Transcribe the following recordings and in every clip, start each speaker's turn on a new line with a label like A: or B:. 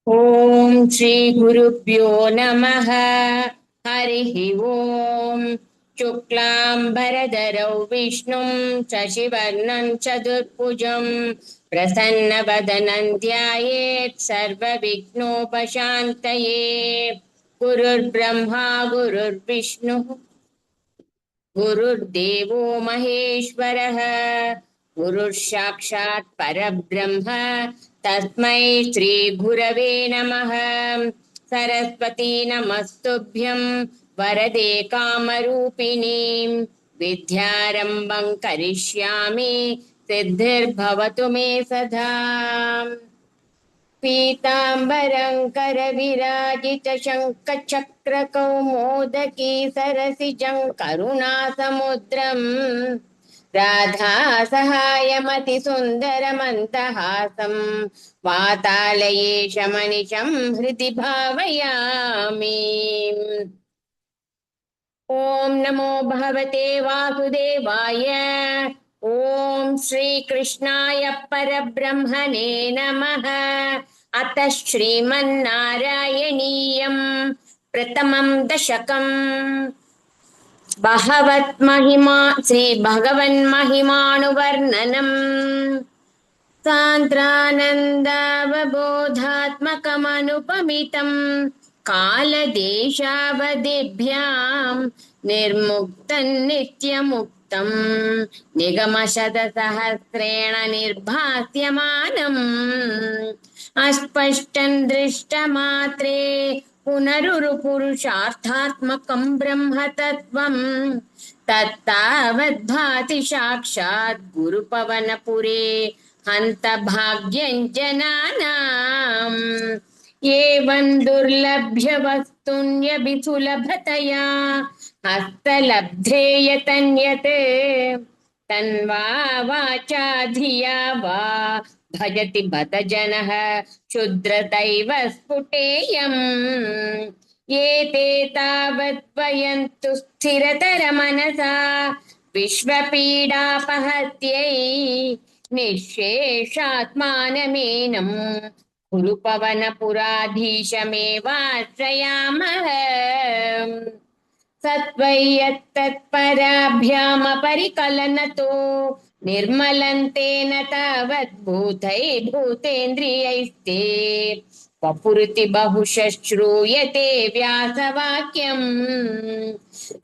A: ओम श्री गुरुभ्यो नमः। हरिः ओम। शुक्लांबरधरौ विष्णुं शशिवर्णं चतुर्भुजं प्रसन्नवदनं ध्यायेत् सर्वविघ्नोपशान्तये। गुरुर्ब्रह्मा गुरुर्विष्णुः गुरुर्देवो महेश्वरः गुरुः साक्षात् परब्रह्म तस्मै श्री गुरवे नमः। सरस्वती नमस्तुभ्यं वरदे कामरूपिणी विद्यारम्भं करिष्यामि सिद्धिर्भवतु मे सदा। पीताम्बरं करविराजितशङ्खचक्रकौमोदकी सरसिजं करुणासमुद्रम् राधासहायमतिसुन्दरमन्तहासं वातालयेशमनिशं हृदि भावयामि। ओम नमो भगवते वासुदेवाय। ओम श्री कृष्णाय परब्रह्मणे नमः। अतः श्रीमन्नारायणीयं प्रथमं दशकम् भगवत् महिमा श्री भगवन्महिमानुवर्णनम् सान्द्रानन्दावबोधात्मकमनुपमितं कालदेशावधिभ्यां निर्मुक्तं नित्यमुक्तं निगमशतसहस्रेण निर्भास्यमानम् अस्पष्टं दृष्टमात्रे पुनरुरुपुरुषार्थात्मकं ब्रह्मतत्त्वं तत्तावद्भाति साक्षात् गुरुपवनपुरे हन्तभाग्यं जनानाम्। एवं दुर्लभ्य वस्तुन्यभिसुलभतया हस्तलब्धे यतन्यत् तन्वा वाचा धिया वा भजति बत जनः क्षुद्रतैव स्फुटेयम्। एते तावत् वयन्तु स्थिरतरमनसा विश्वपीडापहत्यै निःशेषात्मानमेनं कुरु पवनपुराधीशमेवाश्रयामः। सत्त्वय्यत्तत्पराभ्यामपरिकलनतो निर्मलं तेन तावद्भूतैर्भूतेन्द्रियैस्ते वपुरिति बहुशश्रूयते व्यासवाक्यम्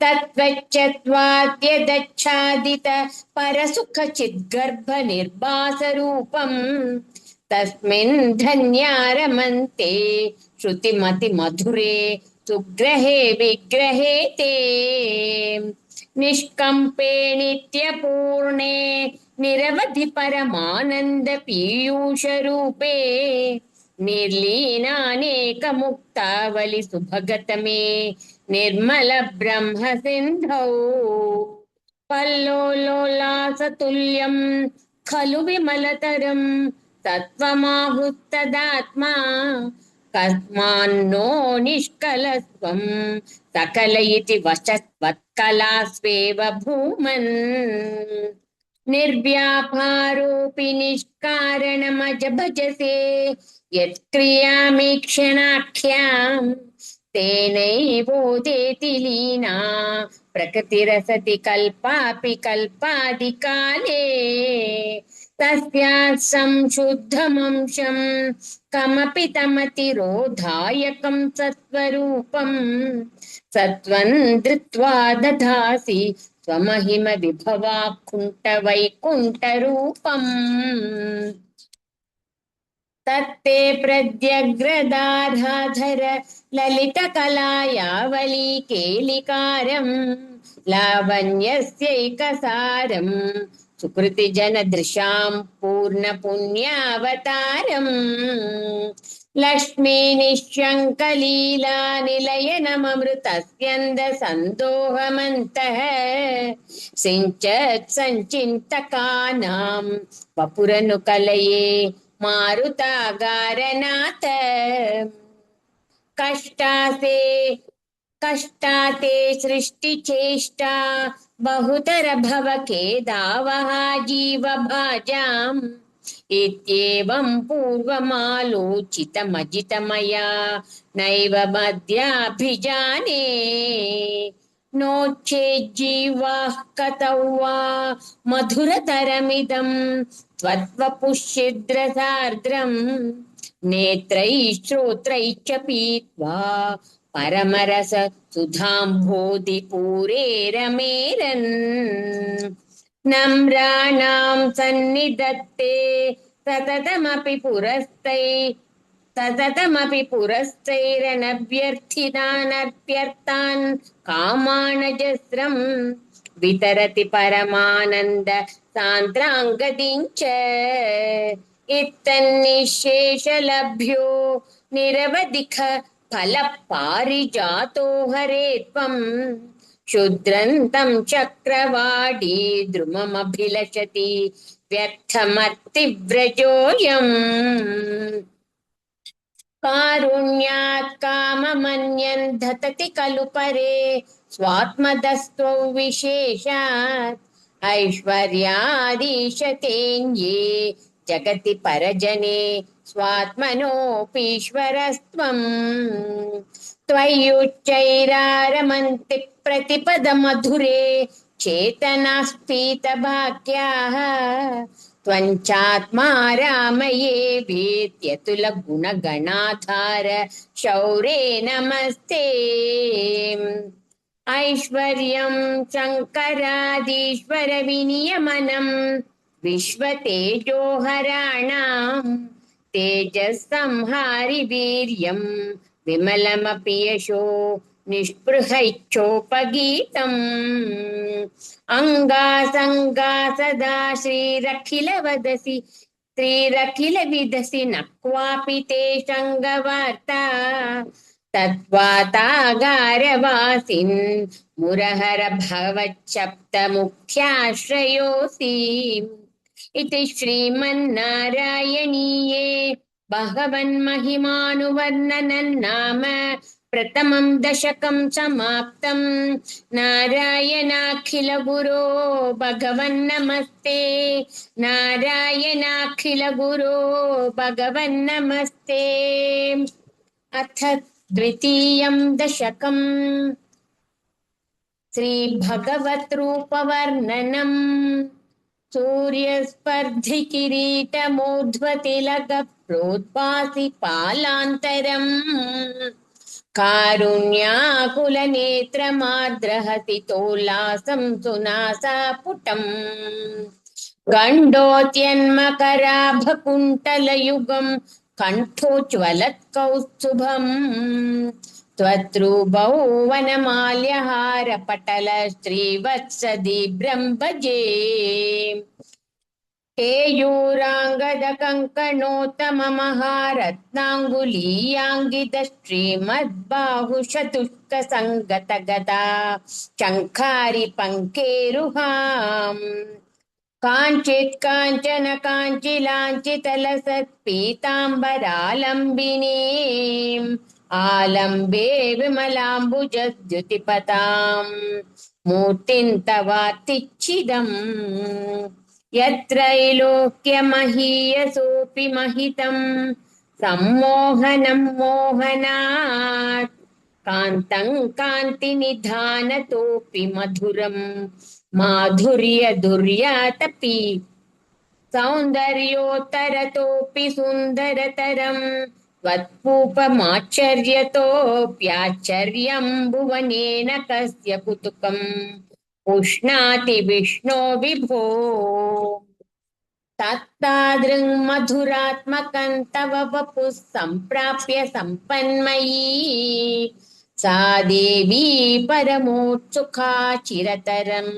A: तत्त्वच्चत्वाद्यदच्छादित परसुखचिद्गर्भनिर्भासरूपम् तस्मिन् धन्या रमन्ते श्रुतिमतिमधुरे सुग्रहे विग्रहे ते निष्कम्पे नित्यपूर्णे निरवधि परमानन्द पीयूषरूपे निर्लीनानेकमुक्तावलि सुभगतमे निर्मल ब्रह्म सिन्धौ पल्लोलोलासतुल्यं खलु विमलतरं तत्त्वमाहुस्तदात्मा कस्मान्नो निष्कलत्वं सकल इति वशवत्कलास्वेव भूमन् निर्व्यापारोऽपि निष्कारणमज भजसे यत्क्रियामीक्षणाख्यां तेनैवोदेति लीना प्रकृतिरसति कल्पापि कल्पादिकाले तस्यात् संशुद्धमंशं कमपि तमतिरोधायकं सत्त्वरूपं सत्त्वं धृत्वा दधासि स्वमहिम विभवाकुण्ठवैकुण्ठरूपम् तत्ते प्रद्यग्रदाधाधर ललितकलायावली केलिकारं लावण्यस्यैकसारं सुकृतिजनदृशां पूर्णपुण्यावतारम् लक्ष्मी निःशङ्कलीला निलयनममृतस्यन्दसन्दोहमन्तः सिञ्चत् सञ्चिन्तकानां वपुरनुकलये मारुतागारनाथ कष्टासे कष्टाते सृष्टिचेष्टा बहुतर भवखेदावहा जीवभाजाम् इत्येवं पूर्वमालोचितमजितमया नैव मद्याभिजाने नोचेज्जीवाः कतौ वा मधुरतरमिदं त्वत्वपुष्यद्रसार्द्रम् नेत्रैः श्रोत्रैश्च पीत्वा परमरस सुधाम्भोधिपूरेरमेरन् नम्राणां सन्निधत्ते सततमपि पुरस्तैरनभ्यर्थितानर्थ्यर्थान् कामानजस्रं वितरति परमानन्द सान्द्राङ्गतिं च इत्तन्निःशेषलभ्यो निरवधिक फलपारिजातो हरे त्वं क्षुद्रन्तं चक्रवाडी द्रुममभिलषति व्यर्थमर्तिव्रजोऽयम् कारुण्यात् काममन्यन् धतति खलु परे स्वात्मदस्त्वौ विशेषात् ऐश्वर्यादीशतेऽन्ये जगति परजने स्वात्मनोऽपीश्वरस्त्वम् त्वय्युच्चैरारमन्ति प्रतिपदमधुरे चेतनास्फीतभाग्याः त्वञ्चात्मा रामये वेत्यतुलगुणगणाधार शौरे नमस्ते ऐश्वर्यं शङ्करादीश्वर विनियमनं विश्वतेजोहराणां तेजस्संहारि वीर्यं विमलमपि यशो निःस्पृहैच्छोपगीतम् अङ्गासङ्गा सदा श्रीरखिलविदसि न क्वापि ते शङ्गवार्ता तत्त्वातागारवासिन् मुरहर भगवच्छप्तमुख्याश्रयोऽसि इति श्रीमन्नारायणीये भगवन्महिमानुवर्णनं नाम प्रथमं दशकं समाप्तं नारायणाखिल गुरो भगवन्नमस्ते नारायणाखिल गुरो भगवन्नमस्ते अथ द्वितीयं दशकम् श्रीभगवद्रूपवर्णनम् सूर्यस्पर्धिकिरीटमूर्ध्वतिलकप्रोद्भासि पालान्तरम् कारुण्याकुलनेत्रमार्द्रहसितोल्लासं सुनासापुटम् गण्डोत्यन्मकराभकुण्टलयुगम् कण्ठोज्ज्वलत्कौस्तुभम् त्वद्रूपौ वनमाल्यहारपटल श्रीवत्सदीभ्रं भजे केयूराङ्गदकङ्कणोत्तममहारत्नाङ्गुलीयाङ्गित श्रीमद्बाहुशतुष्कसङ्गतगदा चङ्खारि पङ्केरुहाम् काञ्चित् काञ्चन काञ्चिलाञ्चितलसत्पीताम्बरालम्बिनीम् आलम्बे विमलाम्बुजद्युतिपताम् मूर्तिं तवातिच्छिदम् यत्रैलोक्यमहीयसोऽपि महितम् सम्मोहनं मोहनात् कान्तं कान्तिनिधानतोऽपि मधुरम् माधुर्यदुर्यातपि सौन्दर्योत्तरतोऽपि सुन्दरतरम् त्वत्पूपमाश्चर्यतोऽप्याश्चर्यं भुवनेन कस्य कुतुकम् उष्णाति विष्णो विभो तत्तादृङ्मधुरात्मकं तव वपुः सम्प्राप्य सम्पन्मयी सा देवी परमोत्सुका चिरतरं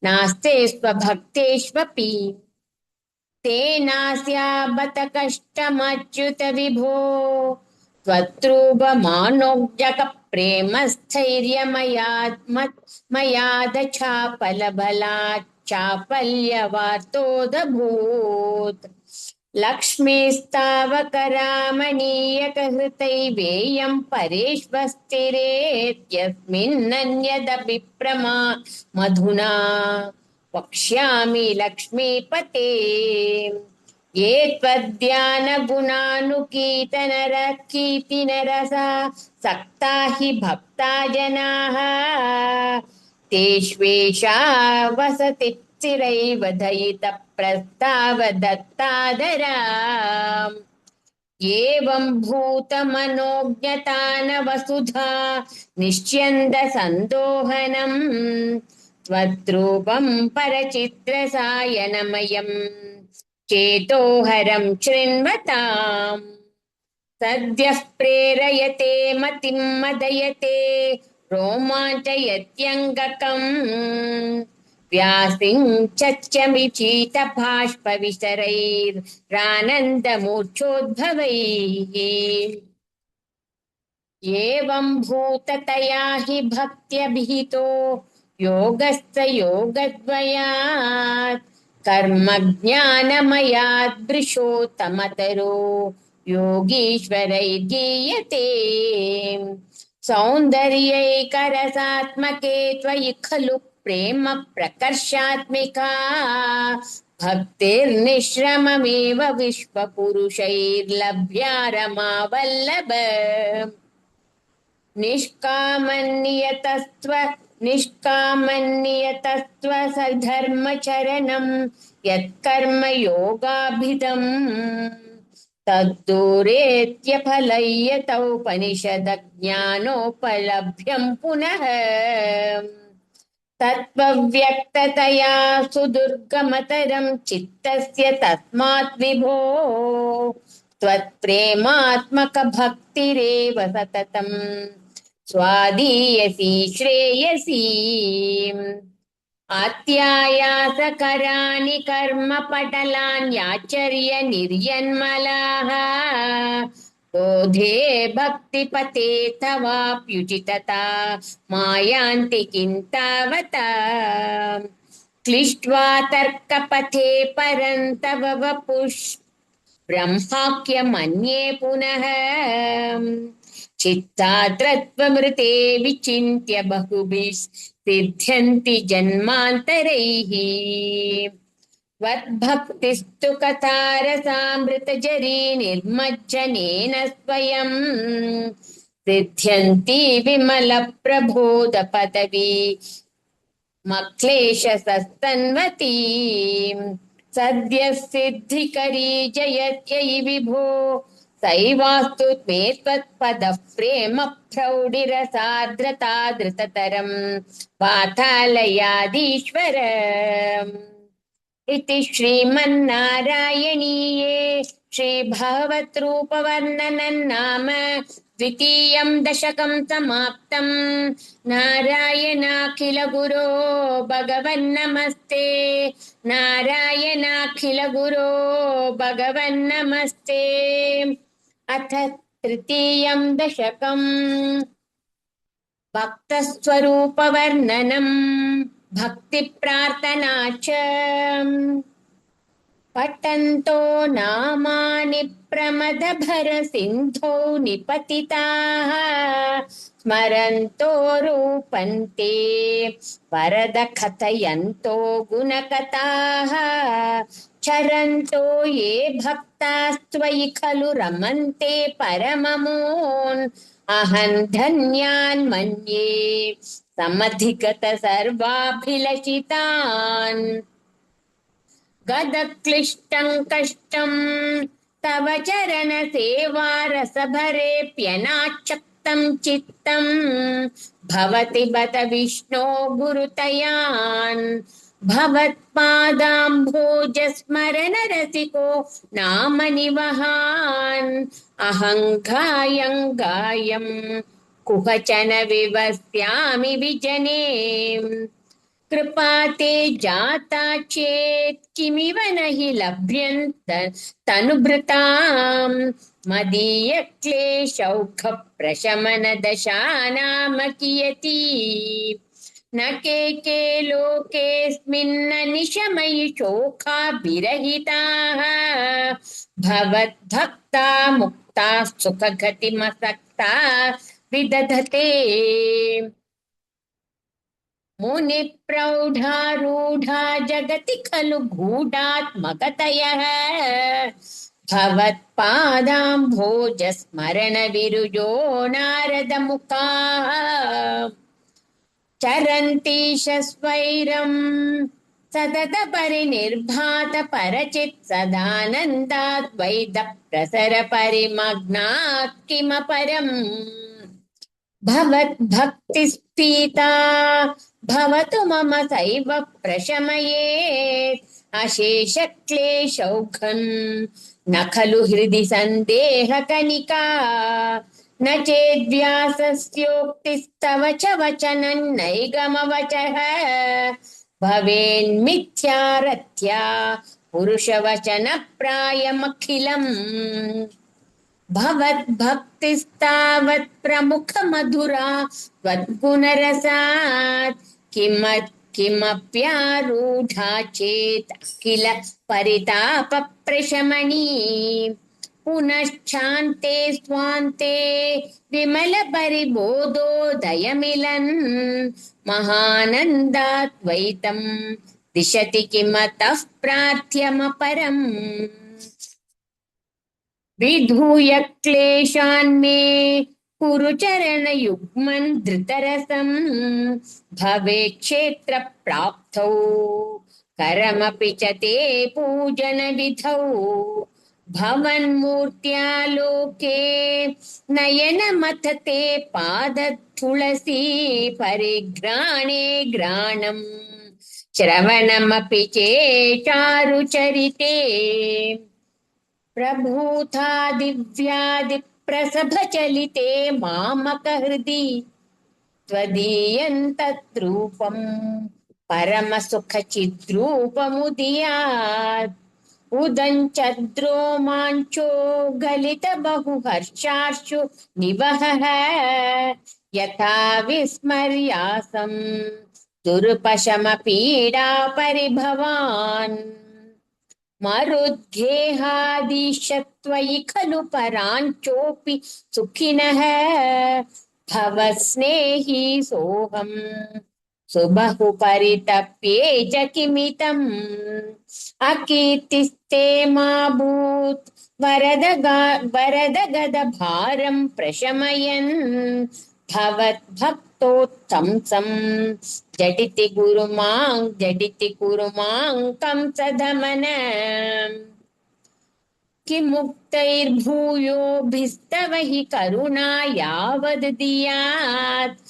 A: नास्ते स्वभक्तेष्वपि तेनास्या बत कष्टमच्युत विभो त्वत्रूपमानोज्जकप्रेमस्थैर्यमयादचापलबलात् चापल्यवार्तोदभूत् लक्ष्मीस्तावकरामणीयकहृतैवेयं परेष्वस्तिरेत्यस्मिन्नन्यदपि प्रमा मधुना वक्ष्यामि लक्ष्मीपते ये त्वद्ध्यानगुणानुकीर्तनरसा सक्ता हि भक्ता जनाः तेष्वेषा वसति चिरैव दयितप्रस्तावदत्तादरा एवं भूतमनोज्ञतान वसुधा निश्यन्द सन्दोहनम् त्वद्रूपं परचित्रसायनमयम् चेतोहरं शृण्वताम् सद्यः प्रेरयते मतिं मदयते रोमाञ्चयत्यङ्गकम् व्यासिञ्चच्चमिचीतबाष्पविशरैरानन्दमूर्च्छोद्भवैः एवं भूततया हि भक्त्यभिहितो योगस्थ योगद्वयात् कर्मज्ञानमयात् दृशोत्तमतरो योगीश्वरैर्गीयते सौन्दर्यैकरसात्मके त्वयि खलु प्रेम प्रकर्षात्मिका भक्तिर्निश्रममेव विश्वपुरुषैर्लभ्या रमावल्लभ निष्कामन्यतस्त्व सधर्मचरणं यत्कर्म योगाभिधम् तद्दूरेत्यफलय्यतोपनिषदज्ञानोपलभ्यं पुनः तत्त्वव्यक्ततया सुदुर्गमतरं चित्तस्य तस्मात् विभो त्वत्प्रेमात्मकभक्तिरेव सततं स्वादीयसी श्रेयसी आत्यायासकराणि कर्मपटलान्याचर्य निर्यन्मलाः बोधे भक्तिपते तवाप्युचितता मायान्ति किं तावता क्लिष्ट्वा तर्कपथे परन्तव वपुः ब्रह्माख्यमन्ये पुनः चित्तात्रत्वमृते विचिन्त्य बहुभिः सिद्ध्यन्ति जन्मान्तरैः त्वद्भक्तिस्तु कथारसामृतजरी निर्मज्जनेन स्वयं सिद्ध्यन्ति विमलप्रबोधपदवी मक्लेशसस्तन्वती सद्यः सिद्धिकरी जयत्ययि विभो सैवास्तु मे त्वत्पदः प्रेम प्रौढिरसार्द्रता धृततरं वातालयादीश्वर इति श्रीमन्नारायणीये श्रीभगवद्रूपवर्णनं नाम द्वितीयं दशकं समाप्तं नारायणाखिल गुरो भगवन्नमस्ते नारायणाखिल गुरो भगवन्नमस्ते अथ तृतीयं दशकम् भक्तस्वरूपवर्णनम् भक्तिप्रार्थना च पठन्तो नामानि प्रमदभरसिन्धौ निपतिताः स्मरन्तो रूपन्ते वरद कथयन्तो गुणकथाः चरन्तो ये भक्तास्त्वयि खलु रमन्ते परममून् अहं धन्यान् मन्ये समधिगत सर्वाभिलषितान् गदक्लिष्टं कष्टं तव चरण सेवा रसभरेऽप्यनाच्छक्तं चित्तं भवति बत विष्णो गुरुतयान् भवत्पादाम्भोजस्मरण रसिको नाम निवहान् अहं गायं कुहचन विवस्यामि विजने कृपा ते जाता चेत् किमिव न हि लभ्यन्त तनुभृतां मदीय क्लेशौघप्रशमन दशानाम कियती न के लोकेऽस्मिन्न निशमयि शोकाभिरहिताः भवद्भक्ता मुक्ता सुखगतिमसक्ता विदधते मुनिप्रौढारूढा जगति खलु गूढात्मकतयः भवत्पादाम्भोजस्मरणविरुजो नारदमुखाः चरन्ति स्वैरम् सतत परिनिर्भात परचित् सदानन्दाद्वैत प्रसर परिमग्नात् किमपरम् भवद्भक्तिस्फीता भवतु मम सैव प्रशमयेत् अशेषक्लेशौघम् न खलु हृदि सन्देहकनिका न चेद्व्यासस्योक्तिस्तव च वचनं नैगमवचः भवेन्मिथ्यारथ्या पुरुषवचनप्रायमखिलम् भवद्भक्तिस्तावत् प्रमुखमधुरा त्वद्गुणरसात् किमप्यारूढा चेत् अखिल परितापप्रशमनी पुनश्चान्ते स्वान्ते विमलपरिबोधोदयमिलन् महानन्दाद्वैतं दिशति किमतः प्रार्थ्यमपरम् विधूय क्लेशान्मे कुरु चरणयुग्मन् धृतरसं भवे क्षेत्रप्राप्तौ करमपि च ते पूजनविधौ भवन्मूर्त्यालोके नयनमथ ते पादतुलसी परिघ्राणे घ्राणम् श्रवणमपि चेचारुचरिते प्रभूता दिव्यादिप्रसभचलिते मामकहृदि त्वदीयन्तद्रूपम् परमसुखचिद्रूपमुदीयात् उदञ्चद्रोमाञ्चो गलितबहुहर्षाश्रु निवहः यथा विस्मर्यासम् दुरुपशमपीडा परिभवान् मरुद्गेहादिशत्वयि खलु पराञ्चोऽपि सुखिनः भवस्नेही सोऽहम् सुबहु परितप्ये च किमितम् अकीर्तिस्ते मा भूत् वरद गद भारं प्रशमयन् भवद्भक्तोत्तंसं जडिति कुरु मां कंसदमन किमुक्तैर्भूयोभिस्तव हि करुणा यावद्दीयात्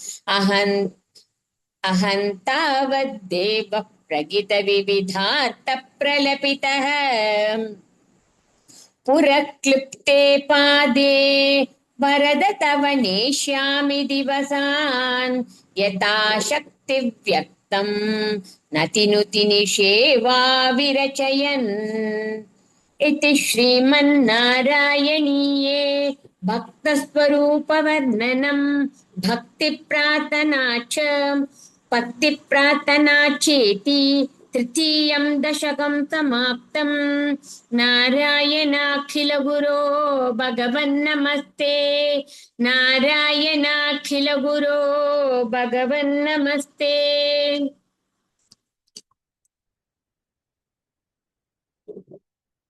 A: अहन्तावद्देव प्रगितविविधार्थप्रलपितः पुरक्लिप्ते पादे वरद तव नेष्यामि दिवसान् यथा शक्तिव्यक्तं नतिनुति निषेवा विरचयन् इति श्रीमन्नारायणीये भक्तस्वरूपवर्णनं भक्तिप्रार्थना च पत्तिप्रार्थना चेति तृतीयं दशकं समाप्तं नारायणाखिल गुरो भगवन्नमस्ते नारायणाखिल गुरो भगवन्नमस्ते।